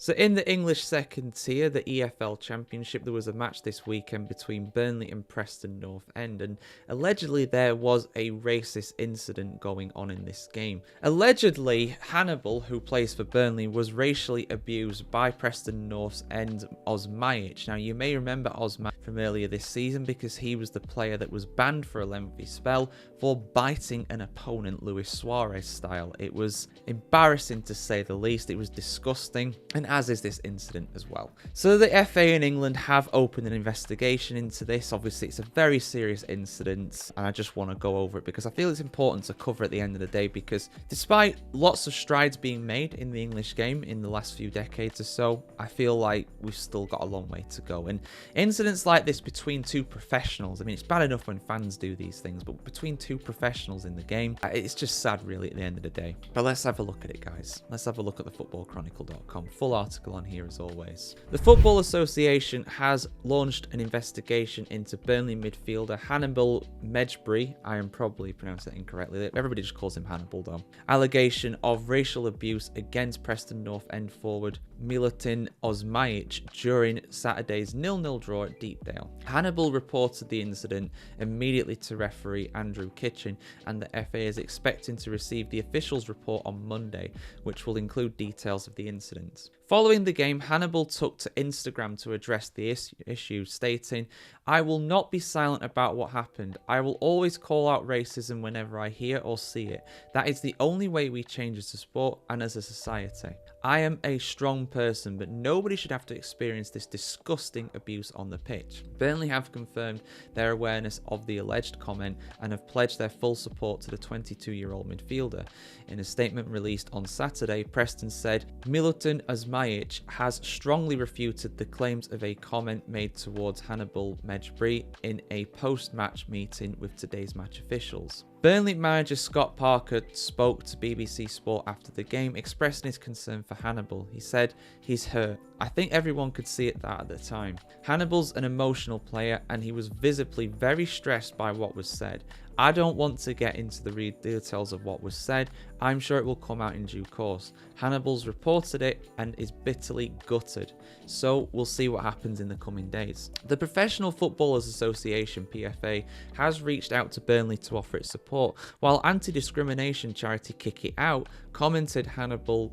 So in the English second tier, the EFL Championship, there was a match this weekend between Burnley and Preston North End, and allegedly there was a racist incident going on in this game. Allegedly, Hannibal, who plays for Burnley, was racially abused by Preston North End Osmajic. Now, you may remember Osmajic from earlier this season because he was the player that was banned for a lengthy spell for biting an opponent Luis Suarez style. It was embarrassing to say the least. It was disgusting, and as is this incident as well. So the FA in England have opened an investigation into this. Obviously, it's a very serious incident, and I just want to go over it because I feel it's important to cover at the end of the day, because despite lots of strides being made in the English game in the last few decades or so, I feel like we've still got a long way to go. And incidents like this between two professionals, I mean, it's bad enough when fans do these things, but between two professionals in the game, it's just sad really at the end of the day. But let's have a look at it, guys. Let's have a look at the footballchronicle.com. Full article on here as always. The Football Association has launched an investigation into Burnley midfielder Hannibal Mejbri. I am probably pronouncing it incorrectly. Everybody just calls him Hannibal though. Allegation of racial abuse against Preston North End forward Milutin Osmajic during Saturday's 0-0 draw at Deepdale. Hannibal reported the incident immediately to referee Andrew Kitchen, and the FA is expecting to receive the official's report on Monday, which will include details of the incident. Following the game, Hannibal took to Instagram to address the issue, stating, "I will not be silent about what happened. I will always call out racism whenever I hear or see it. That is the only way we change as a sport and as a society. I am a strong person, but nobody should have to experience this disgusting abuse on the pitch." Burnley have confirmed their awareness of the alleged comment and have pledged their full support to the 22-year-old midfielder. In a statement released on Saturday, Preston said, "Milutin Osmajic has strongly refuted the claims of a comment made towards Hannibal Mejbri in a post-match meeting with today's match officials." Burnley manager Scott Parker spoke to BBC Sport after the game, expressing his concern for Hannibal. He said, "He's hurt. I think everyone could see it that at the time. Hannibal's an emotional player and he was visibly very stressed by what was said. I don't want to get into the details of what was said. I'm sure it will come out in due course. Hannibal's reported it and is bitterly gutted. So we'll see what happens in the coming days." The Professional Footballers Association, PFA, has reached out to Burnley to offer its support, while anti-discrimination charity Kick It Out commended Hannibal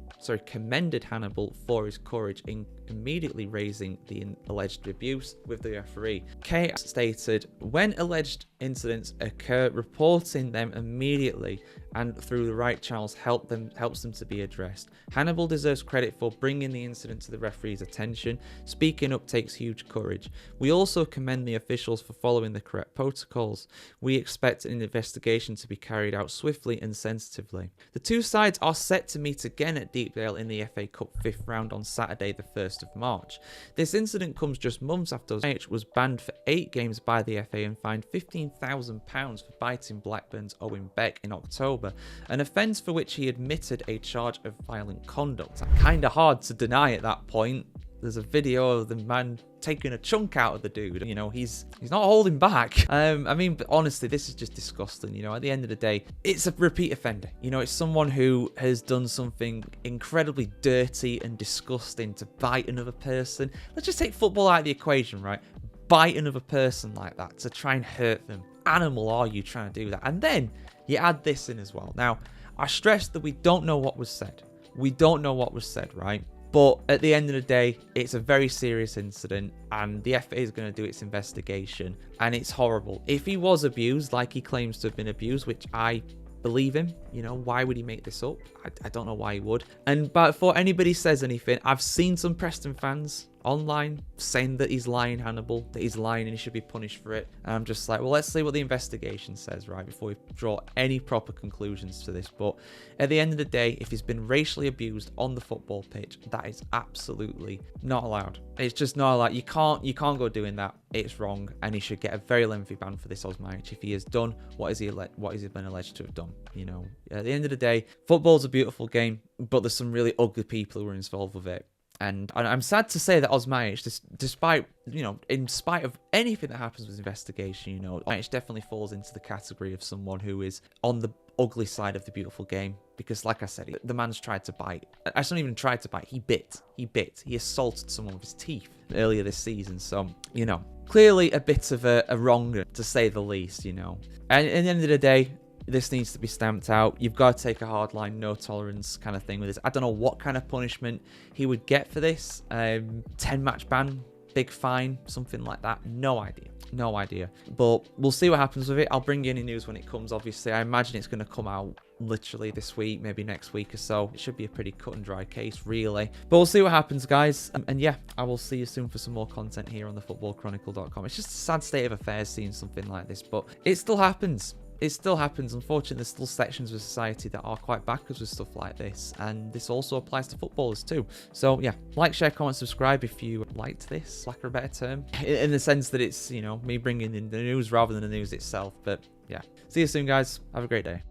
for his courage in immediately raising the alleged abuse with the referee. K stated, "When alleged incidents occur, reporting them immediately and through the right channels helps them to be addressed. Hannibal deserves credit for bringing the incident to the referee's attention. Speaking up takes huge courage. We also commend the officials for following the correct protocols. We expect an investigation to be carried out swiftly and sensitively." The two sides are set to meet again at Deepdale in the FA Cup 5th round on Saturday the 1st of March. This incident comes just months after Osmajic was banned for 8 games by the FA and fined £15,000 for biting Blackburn's Owen Beck in October, an offence for which he admitted a charge of violent conduct. Kinda hard to deny at that point. There's a video of the man taking a chunk out of the dude. You know, he's not holding back. I mean, but honestly, this is just disgusting. You know, at the end of the day, it's a repeat offender. You know, it's someone who has done something incredibly dirty and disgusting to bite another person. Let's just take football out of the equation, right? Bite another person like that to try and hurt them. Animal are you trying to do that? And then you add this in as well. Now, I stress that we don't know what was said. We don't know what was said, right? But at the end of the day, it's a very serious incident and the FA is going to do its investigation, and it's horrible. If he was abused, like he claims to have been abused, which I believe him, you know, why would he make this up? I don't know why he would. And but before anybody says anything, I've seen some Preston fans online saying that he's lying, Hannibal, that he's lying and he should be punished for it. And I'm just like, well, let's see what the investigation says, right, before we draw any proper conclusions to this. But at the end of the day, if he's been racially abused on the football pitch, that is absolutely not allowed. It's just not allowed. You can't go doing that. It's wrong, and he should get a very lengthy ban for this, Osmajic, if he has done what has he been alleged to have done. You know, at the end of the day, football's a beautiful game, but there's some really ugly people who are involved with it. And I'm sad to say that Osmajic, despite, you know, in spite of anything that happens with investigation, you know, Osmajic definitely falls into the category of someone who is on the ugly side of the beautiful game. Because like I said, the man's tried to bite. I don't even try to bite. He bit. He assaulted someone with his teeth earlier this season. So, you know, clearly a bit of a wrong, to say the least, you know. And at the end of the day, this needs to be stamped out. You've got to take a hard line, no tolerance kind of thing with this. I don't know what kind of punishment he would get for this. 10-match ban, big fine, something like that. No idea. But we'll see what happens with it. I'll bring you any news when it comes, obviously. I imagine it's going to come out literally this week, maybe next week or so. It should be a pretty cut and dry case, really. But we'll see what happens, guys. And yeah, I will see you soon for some more content here on thefootballchronicle.com. It's just a sad state of affairs seeing something like this, but it still happens. It still happens. Unfortunately, there's still sections of society that are quite backwards with stuff like this, and this also applies to footballers too. So yeah, like, share, comment, subscribe if you liked this, lack of a better term, in the sense that it's, you know, me bringing in the news rather than the news itself. But yeah, see you soon, guys. Have a great day.